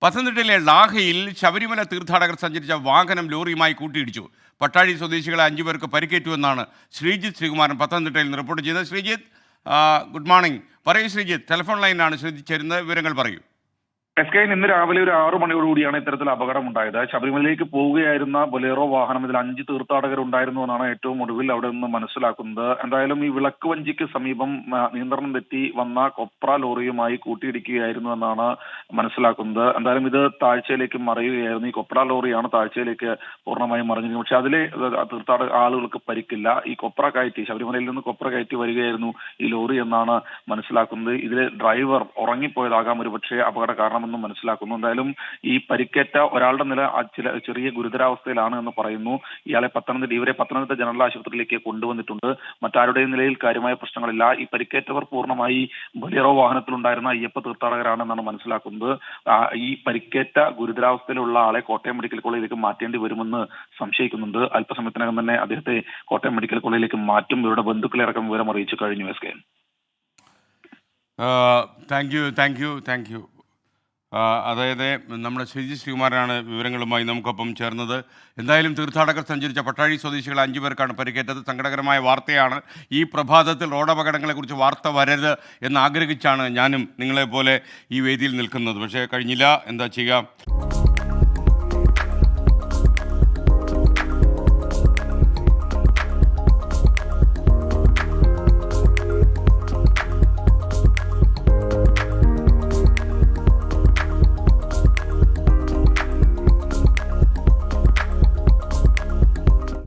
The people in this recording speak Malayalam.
പത്തനംതിട്ടയിലെ ലാഹയിൽ ശബരിമല തീർത്ഥാടകർ സഞ്ചരിച്ച വാഹനം ലോറിയുമായി കൂട്ടിയിടിച്ചു. പട്ടാഴി സ്വദേശികളെ 5 പേർക്ക് പരിക്കേറ്റുവെന്നാണ് ശ്രീജിത്ത് ശ്രീകുമാരൻ പത്തനംതിട്ടയിൽ നിന്ന് റിപ്പോർട്ട് ചെയ്തത്. Sreejith, good morning. പറയൂ ശ്രീജിത്ത്, ടെലിഫോൺ ലൈനിലാണ് ശ്രീജിത്ത് ചേരുന്നത്. വിവരങ്ങൾ പറയൂ. ഇന്ന് രാവിലെ ഒരു 6 മണിയോടുകൂടിയാണ് ഇത്തരത്തിൽ അപകടമുണ്ടായത്. ശബരിമലയിലേക്ക് പോവുകയായിരുന്ന ബൊലേറോ വാഹനം, ഇതിൽ 5 തീർത്ഥാടകർ ഉണ്ടായിരുന്നു എന്നാണ് ഏറ്റവും ഒടുവിൽ അവിടെ നിന്ന് മനസ്സിലാക്കുന്നത്. എന്തായാലും ഈ വിളക്ക് വഞ്ചിക്ക് സമീപം നിയന്ത്രണം തെറ്റി വന്ന കൊപ്ര ലോറിയുമായി കൂട്ടിയിടിക്കുകയായിരുന്നു എന്നാണ് മനസ്സിലാക്കുന്നത്. എന്തായാലും ഇത് താഴ്ചയിലേക്ക് മറിയുകയായിരുന്നു. ഈ കൊപ്ര ലോറിയാണ് താഴ്ചയിലേക്ക് പൂർണ്ണമായും മറിഞ്ഞിരുന്നത്. പക്ഷെ അതിലെ തീർത്ഥാടക ആളുകൾക്ക് പരിക്കില്ല. ഈ കൊപ്ര കയറ്റി, ശബരിമലയിൽ നിന്ന് കൊപ്ര കയറ്റി വരികയായിരുന്നു ഈ ലോറി എന്നാണ് മനസ്സിലാക്കുന്നത്. ഇതിലെ ഡ്രൈവർ ഉറങ്ങിപ്പോയതാകാം ഒരുപക്ഷെ അപകട കാരണം മനസ്സിലാക്കുന്നു. എന്തായാലും ഈ പരിക്കേറ്റ ഒരാളുടെ നില ചെറിയ ഗുരുതരാവസ്ഥയിലാണ് എന്ന് പറയുന്നു. ഇവരെ പത്തനംതിട്ട ജനറൽ ആശുപത്രിയിലേക്ക് കൊണ്ടുവന്നിട്ടുണ്ട്. മറ്റാരുടെയും നിലയിൽ കാര്യമായ പ്രശ്നങ്ങളില്ല. ഈ പരിക്കേറ്റവർ പൂർണ്ണമായി ബൊലേറോ വാഹനത്തിലുണ്ടായിരുന്ന അയ്യപ്പ തീർത്ഥാടകരാണെന്നാണ് മനസ്സിലാക്കുന്നത്. ഈ പരിക്കേറ്റ ഗുരുതരാവസ്ഥയിലുള്ള ആളെ കോട്ടയം മെഡിക്കൽ കോളേജിലേക്ക് മാറ്റേണ്ടി വരുമെന്ന് സംശയിക്കുന്നുണ്ട്. അല്പസമയത്തിനകം തന്നെ അദ്ദേഹത്തെ കോട്ടയം മെഡിക്കൽ കോളേജിലേക്ക് മാറ്റും. ഇവരുടെ ബന്ധുക്കളടക്കം വിവരം അറിയിച്ചു കഴിഞ്ഞു. Thank you. അതായത് നമ്മുടെ ശ്രീജിത്ത് ശ്രീകുമാരനാണ് വിവരങ്ങളുമായി നമുക്കൊപ്പം ചേർന്നത്. എന്തായാലും തീർത്ഥാടകർ സഞ്ചരിച്ച പട്ടാഴി സ്വദേശികൾ 5 പേർക്കാണ് പരിക്കേറ്റത്. സങ്കടകരമായ വാർത്തയാണ്. ഈ പ്രഭാതത്തിൽ റോഡപകടങ്ങളെക്കുറിച്ച് വാർത്ത വരരുത് എന്നാഗ്രഹിച്ചാണ് ഞാനും നിങ്ങളെപ്പോലെ ഈ വേദിയിൽ നിൽക്കുന്നത്. പക്ഷേ കഴിഞ്ഞില്ല, എന്താ ചെയ്യുക.